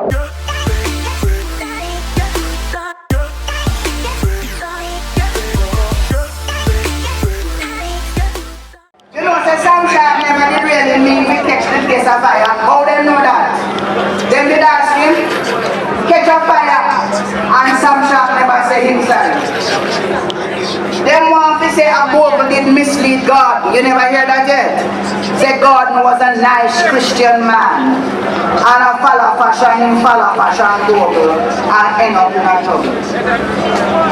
You know, say sunshine never did really mean we catch the case of fire. How they know that? Them did ask him, catch a fire, and some shop never say himself. Them want to say above did mislead God. You never hear that yet? Say God was a nice Christian man. And a follow fashion double and end up in a trouble.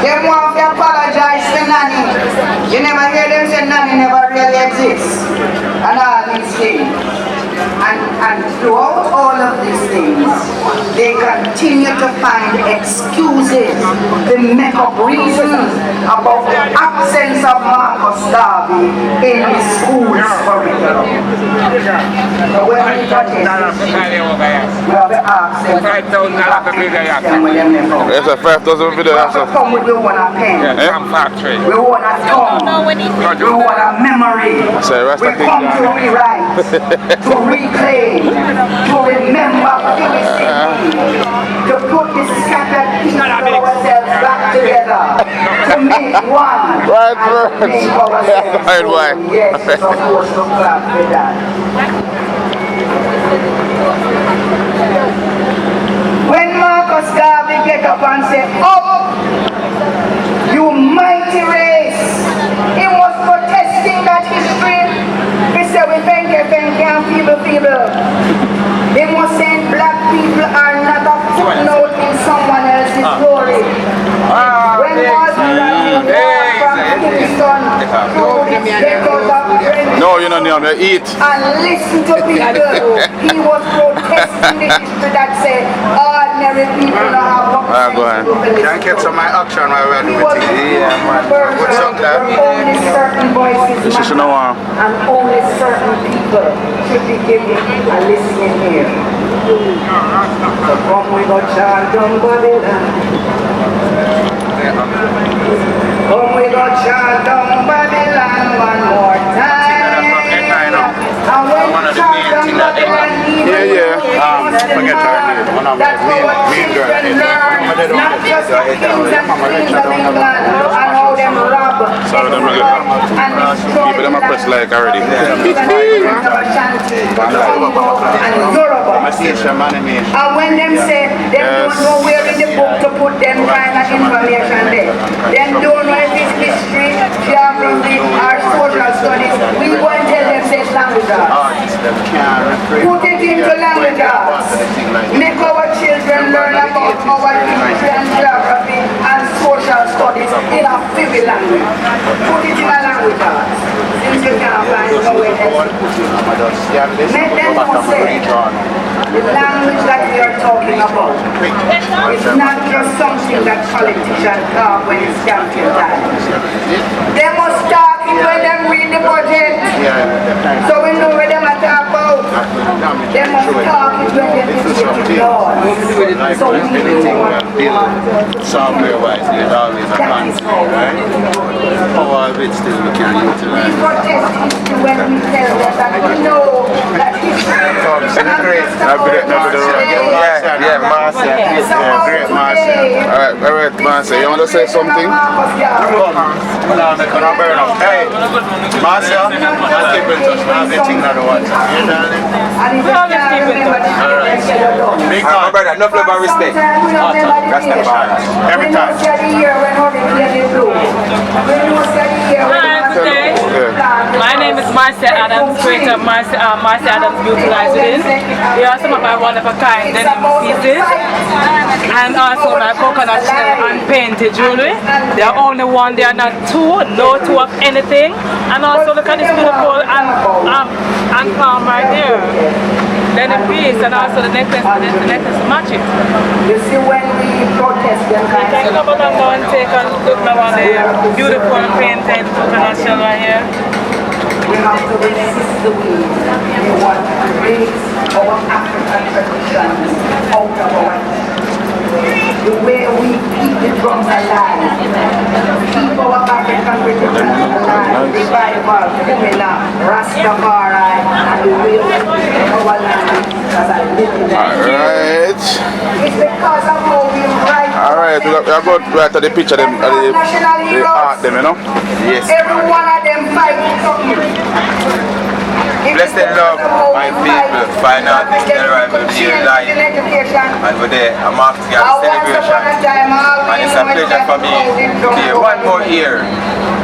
Them want to apologize to Nanny. You never hear them say Nanny never really exists. And all these things. And throughout all of these things, they continue to find excuses to make up reasons about the absence of Marcus Garvey in the school's curriculum. So when we got this, we have to ask them, Yes, a 5,000 video. we come with we want a pen, we want a tongue, we want a memory, we come to rewrite, to reclaim, to remember vividly, to put this scattered pieces of ourselves back together, to make one, and make ourselves whole. Yes, it's supposed to clap with that. When Marcus Garvey get up and say, "Up, you mighty race," he was protesting that history. He said, "We think and feeble. He was saying black people are not a footnote in someone else's story." When was from Kingston through the ghettos of Brentwood, no, you don't need to eat. and listen to people, he was protesting the history that said ordinary people don't have Go ahead. Can I get some of my action while we're doing it? Yeah, man. What's up there? Only certain voices This is no one. and only certain people should be giving a listening ear. So come we go chant on Babylon. Come we go chant on Babylon one more time. And when we chant on Babylon, Forget that's what our children learn, not just the kings and queens of England and how them rob, and destroy the like already. And when them say they don't know where in the book to put them kind of information there, then don't know if it's history, geography, or social studies, we go and tell them say language arts. Put it into language arts. Make our children learn about our history and geography and social studies in a civil language. Put it in a language arts. Since you can't find no way else. Make them know say the language that we are talking about is not just something that politicians talk when it's campaign time. They must talk it when they read the budget. So we know where they are talking about. They must talk it when they visit the Lord. So we know what we want. Software-wise, there's always a fancy, right? How all of it still we can utilize. We protest history when we tell them that we know that history is not Great Marcia, you want to say something? Hey, Marcia, I'll keep in touch. I'll get you another one. Big man, brother, enough love and respect. Every time. My name is Marcia Adams, creator of Marcia Adams Beauty Lies Within. They are some of my one-of-a-kind denim pieces, and also my coconut shell and painted jewelry. They are only one, they are not two, no two of anything. And also look at this beautiful and palm right there. Denim piece, and also the necklace match it. You see when we protest them You can come and go and take a look now on the beautiful painted coconut shell right here. we have to resist the wind. We want to raise our African traditions out of our the way we keep the drums alive, keep our African traditions alive, revival, Kumila, Rastafari, and the way we keep our language as a Alright. It's because of how we write. Alright, we are going right to the picture, the art them, you know? Yes. Every one of them fight something. Blessed love, my people, find out this arrival here live. And we're there, a Marcus Garvey celebration. And it's a pleasure for me to be here one more year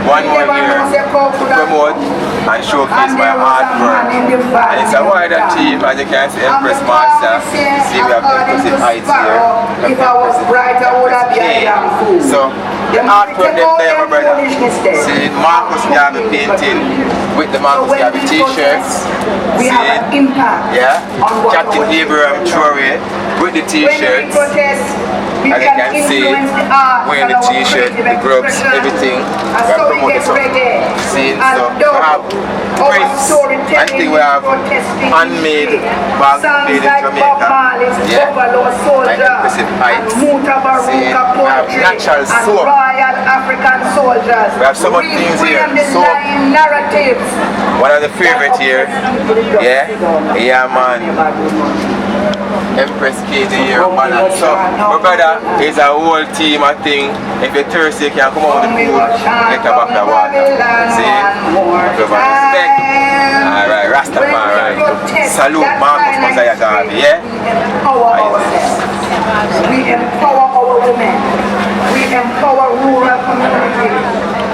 to promote and showcase my artwork. And it's a wider team, as you can see, Empress Master. See, we have impressive heights here. So, the artwork them there, my brother. See, Marcus Garvey painting with the Marcus Garvey t-shirts. See, yeah, Captain Abraham Troy with the t-shirts. As you can see, wearing the t-shirt, the gloves, everything. We have promoted some scenes. So we have prints. I think we have handmade bags made in Jamaica. Yeah, like impressive heights. See, we have natural soap. We have some other things here. Soap. One of the favorite here. Yeah man. Empress Katie here, man. So, my brother is a whole team, I think. If you're thirsty, you can come out with the pool, get a bottle of water. See? Give a respect. Alright, Rastafari. Salute Marcus Mosiah Garvey, yeah? We empower our women. We empower rural communities.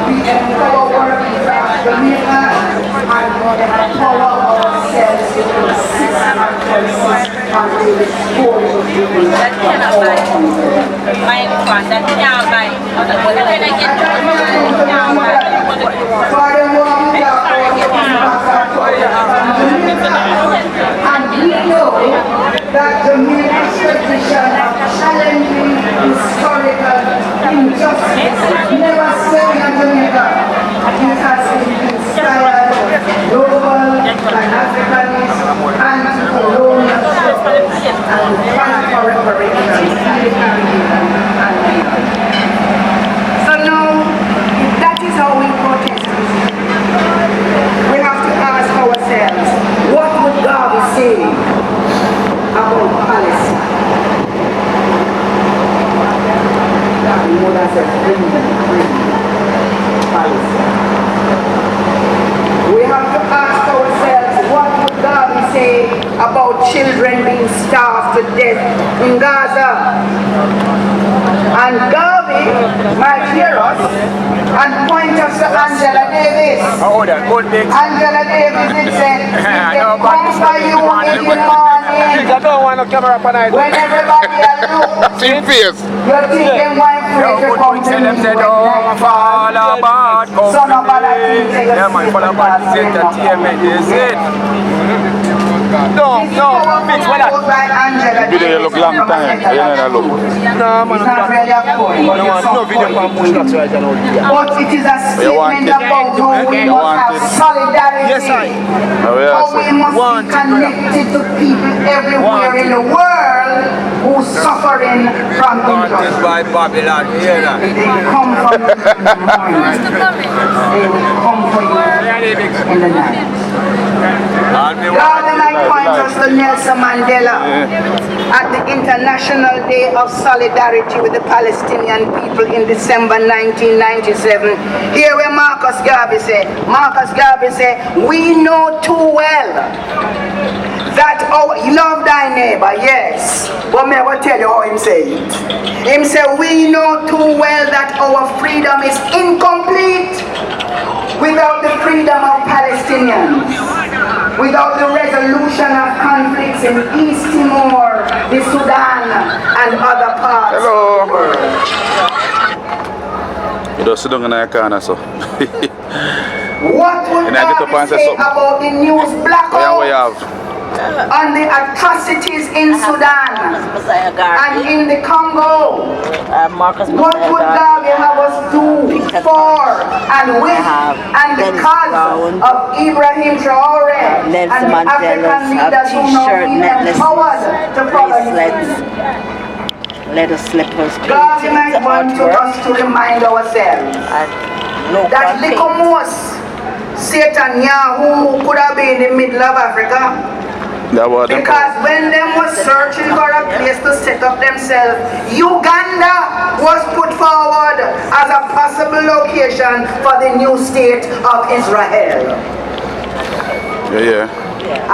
We empower working class Jamaica. And we empower ourselves to assist and persist and to restore the people. That cannot buy. My fund, that can't buy. When I get to the money, can't buy. And we know that the Jamaican tradition of challenging historical injustice never stayed in Jamaica. It has inspired global and Africanist anti-colonial struggles and fight for reparations in the Caribbean and beyond. So now, if that is how we protest, we have to ask ourselves, what would Garvey say about Palestine? Garvey would have said, free Palestine. We have to ask ourselves, what would Garvey say about children being starved to death in Gaza? And Garvey might hear us and point us to Angela Davis. Angela Davis did say, "They come for you in the morning." I don't want a camera up and When everybody else looks, Team face. you're thinking one preacher comes to me when night falls. So nobody thinks you're entertainment, is it? No, fix what that. Video look long time. You know look. No, man, it's not really a point. I don't want no video from push that right now. But it is a statement about how we must have solidarity. Yes, I. How we must be connected to people everywhere in the world who's suffering from injustice. By Babylon, hear that? They come from you in the morning. They will come for you in the night. Garvey might point us to Nelson Mandela at the International Day of Solidarity with the Palestinian people in December 1997. Here where Marcus Garvey said, we know too well that our, love thy neighbor, yes, but may I tell you how him say it. Him say, we know too well that our freedom is incomplete without the freedom of Palestinians, without the resolution of conflicts in East Timor, the Sudan, and other parts of the world. You don't sit down in a corner, so. What would God say about the news blackout on the atrocities in Sudan and in the Congo? What would God have us do for and with and because of Ibrahim Traore and the African leaders who now feel empowered to follow his let us slippers. God might want to us to remind ourselves that Lycomos, Satan Yahoo, could have been in the middle of Africa. Because when them was searching for a place to set up themselves, Uganda was put forward as a possible location for the new state of Israel. Yeah.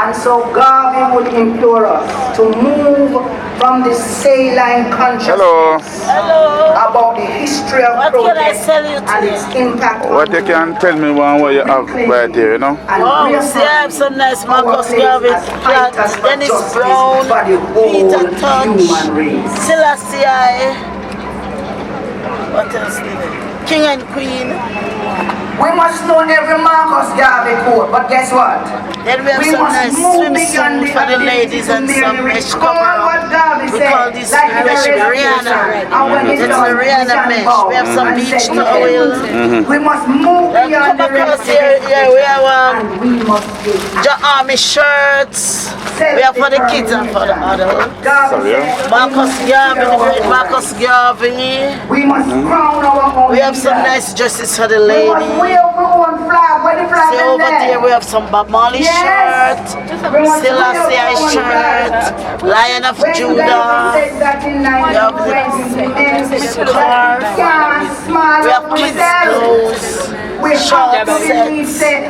And so Garvey would implore us to move from the saline consciousness about the history of protest and its impact. What you can tell me what you have right here, you know? Oh, see, I have some nice Marcus Garvey plants, Dennis Brown, Peter Touch, Selassie, what else? King and Queen. We must know every Marcus Garvey quote, but guess what? Then we have some nice swimsuit for the ladies and some mesh cover. We call this mesh Rihanna. It's a Rihanna mesh. We have some beach towels. We must move beyond the here. We have army shirts. We have for the kids and for the adults. Marcus Garvey, the great Marcus Garvey. We must crown our own. We have some nice dresses for the ladies. We have our own flag. Where the flag See over there we have some Bob Marley shirt, Selassie shirt, Lion of Judah. We have the scarf. We have kids clothes, short sets. Then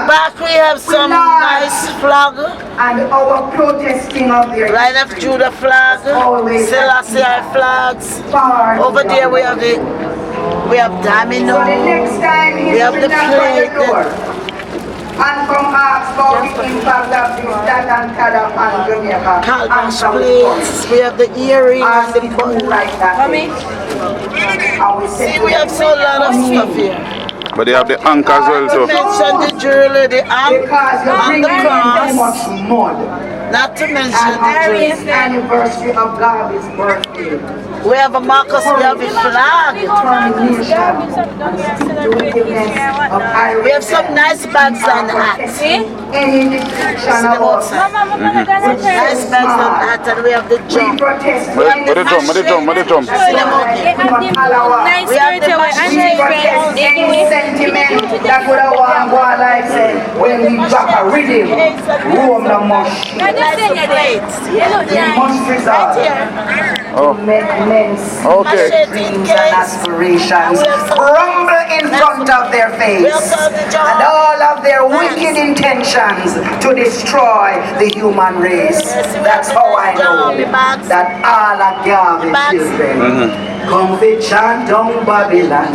back we have some nice flag. And our protesting of the Lion of Judah flag, Selassie flags. Over there we have domino, so the next time we have the plate. And from ask about the impact of this, that and Kada and Jamaica. Calabash plates, we have the earring and the bun. Like that. See, we have so lot of stuff here. But they have the anchor as well, so. Not to mention the jewelry, the ankh and the cross. Not to mention the jewelry. Anniversary of Garvey's birthday. We have a Marcus Garvey flag. We have some nice bags and hats. Any description about nice bags and hats, and we have the drum. Where the drum? We have the any sentiment that would have one go like say when we drop a rhythm, room no mush. We must resolve to make men's dreams and aspirations crumble in front of their face and all of their wicked intentions to destroy the human race. That's how I know that all are Garvey children. Come fit chant down Babylon.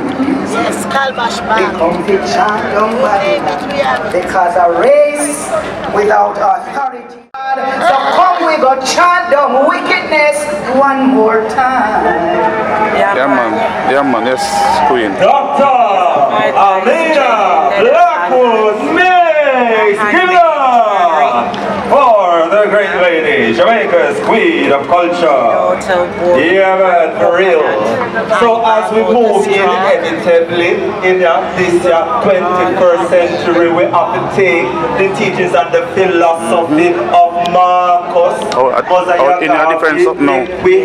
Yes, Calabash bag. Come fit chant down Babylon. Because a race without authority. So come we go chant down wickedness one more time. Yeah man, yes, Queen. Dr. Amina Blackwood Mix, give it up for the great lady, Jamaica's queen of culture. Yeah man, for real. So as we move inevitably in this 21st century, we have to take the teachings and the philosophy of Marcus. In a different something now. We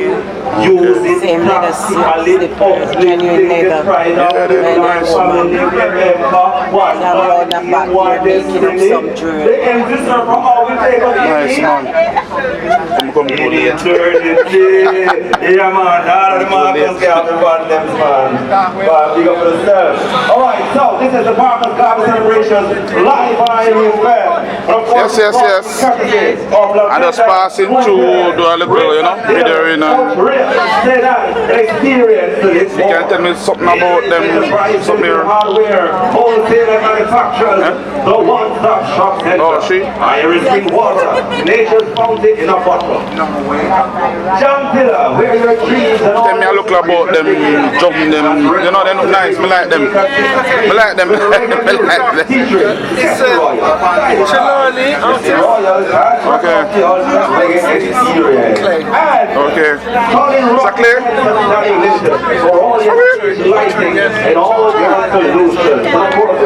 use it practically, uplifting the pride of the black family. Remember what God destiny. The empty circle always take us Nice man. Come in eternity. Yeah man, all of the Marcus Garvey Born them man. But big up yourself. Alright, so this is the Marcus Garvey celebrations live on IUFM. Yes. And just passing through the little, you know, video in and experience. you can tell me something about them, something here. Hardware, wholesale and manufacturers, the one-stop shop center. Oh, she? Everything water, nature's fountain in a bottle. Jump pillar, where your dreams and Tell me a look about them, jumping them, you know, they look nice, me like them. Me like them. It's Chiloli. Okay. Exactly. For all your lighting and all your solutions.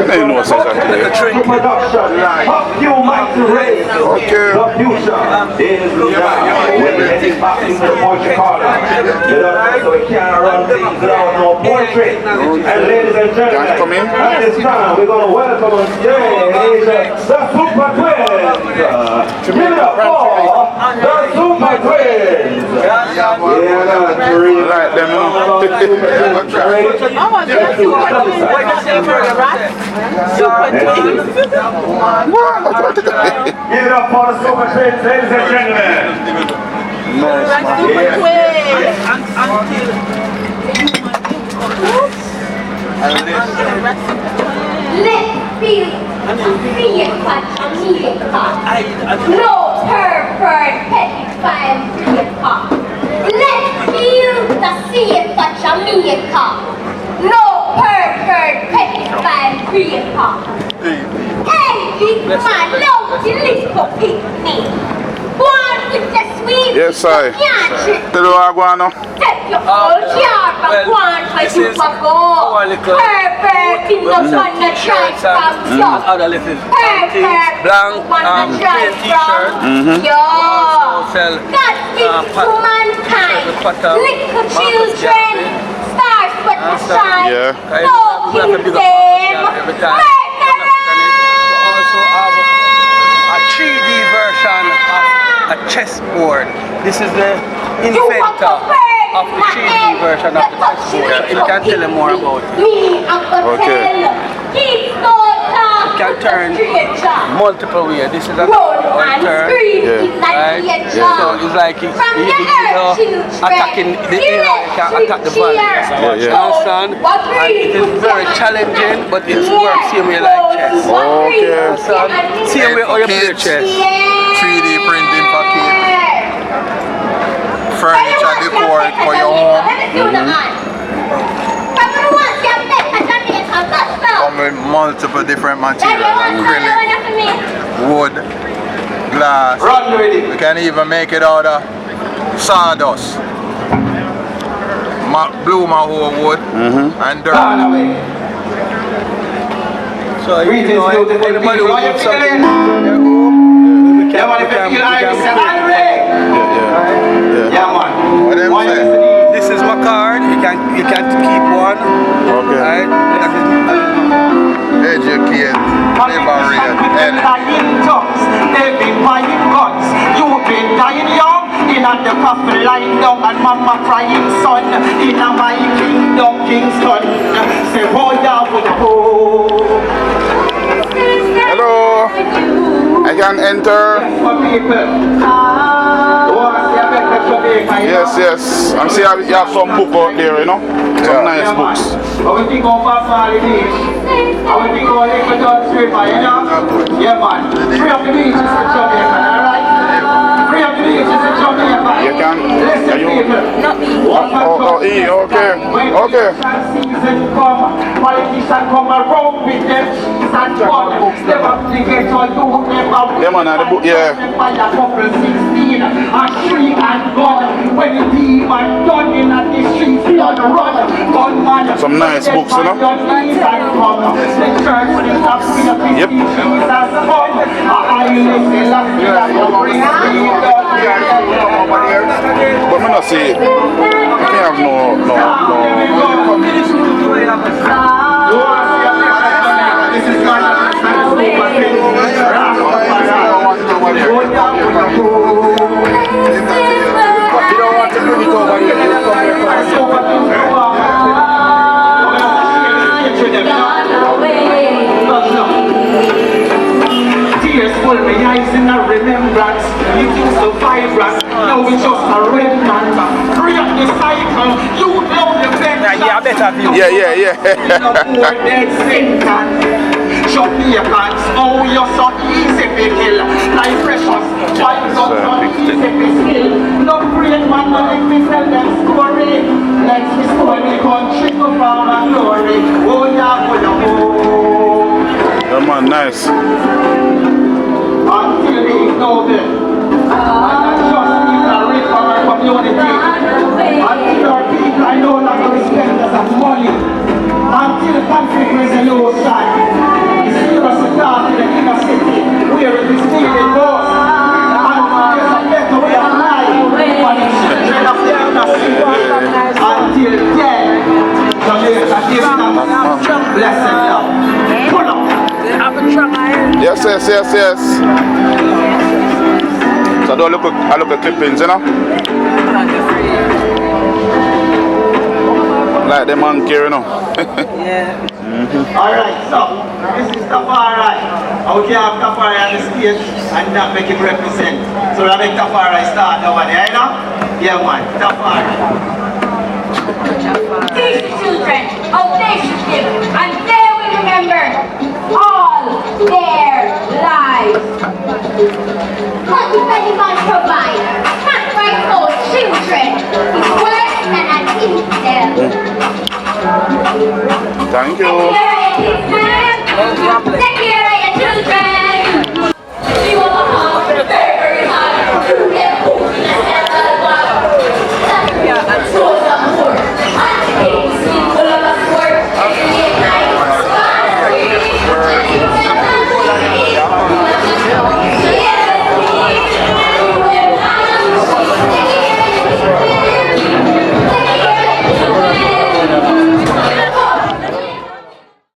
I know exactly. Production line. Up you might raise. Okay. The future is now. We're heading back into the Portugal. so we can't run things without no poetry. And ladies and gentlemen, at this time we're going to welcome on stage the Super Twins. Give it up for the Super Twins. Like them, Give it up for the Super Twins, ladies and gentlemen. Let's feel no pervert petrified theater. Let's feel the sea touch America. No pervert petrified theater. Hey, big man, no, you little picnic. Born with the sweet. yes, I. Tell you what I want now. Take your whole yard and go on for you to go. Perfect in the sun that shines from you. Perfect one that shines from you. God gives to mankind. Little children, stars but to shine. No kill them. A 3D version of a chessboard. This is the inventor of the 3D version of the chessboard. You can tell him more about it. Okay. You can turn multiple ways. This is a turn. Right? So it's like you attacking the air, you can attack the ball. You understand? And it is very challenging, but it works same way like chess. Okay. Same way how you play chess. 3D printing for kids. Furniture decor for your home. Come with multiple different materials, acrylic, wood, glass. We can even make it out of sawdust, blue mahogany wood, and dirt. So if you know anybody who wants something, this is my card. You can keep one. Okay. Right? Educate, liberate, and they've been buying guns. You've been dying young. In at the coffin lying down and mama crying son. In a my kingdom, Kingston. Say, boy, down with the hole. Hello. I can enter. Yes, yes. I'm seeing you have some book out there, you know? Some nice books. I will think of Bali Beach. I will think of Lake Dutch River, you know? Yeah, man. Free up the beaches for Jamaica, alright? Free up the beaches for Jamaica. You can. Listen, people. Not me. Okay. Okay. Season come, politicians come around with them cheese and fun. Them applicate or do them a Yeah, man, the book, yeah. by a couple 16 and shriek and gun. When the demon done in at the streets, blood run. Gunman. Some nice books, you know? The church is up to the Yep. Jesus fun. I listen, But me not see it. Me have no. This is my you don't want to bring it over here. Tears full my eyes in a remembrance. You used to vibrant. Now we just a remnant. Free up the cycle. You know the venture. Yeah, better view. Yeah. More dead sentence. Jamaicans, oh, you're so easy to kill. Like precious, why so easy to kill? No great man, no make me tell them story. Let's restore the country to power and glory. Oh, yeah, oh, Yeah, man, nice. until they know them. And not just people are rich from our community. Until our people are no longer respect us as money. Until conflict resolution is serious start in the inner city where it is needed most. And there's a better way of Yes, yes, yes. So do a look at clippings, you know? Like the monkey, you know? Yeah. Alright, so this is Tafari. How can have Tafari on the stage and not make him represent? So I make Tafari start now, you know? Yeah, man, Tafari. These children of nationship, and they will remember all their lives. What if anyone provides?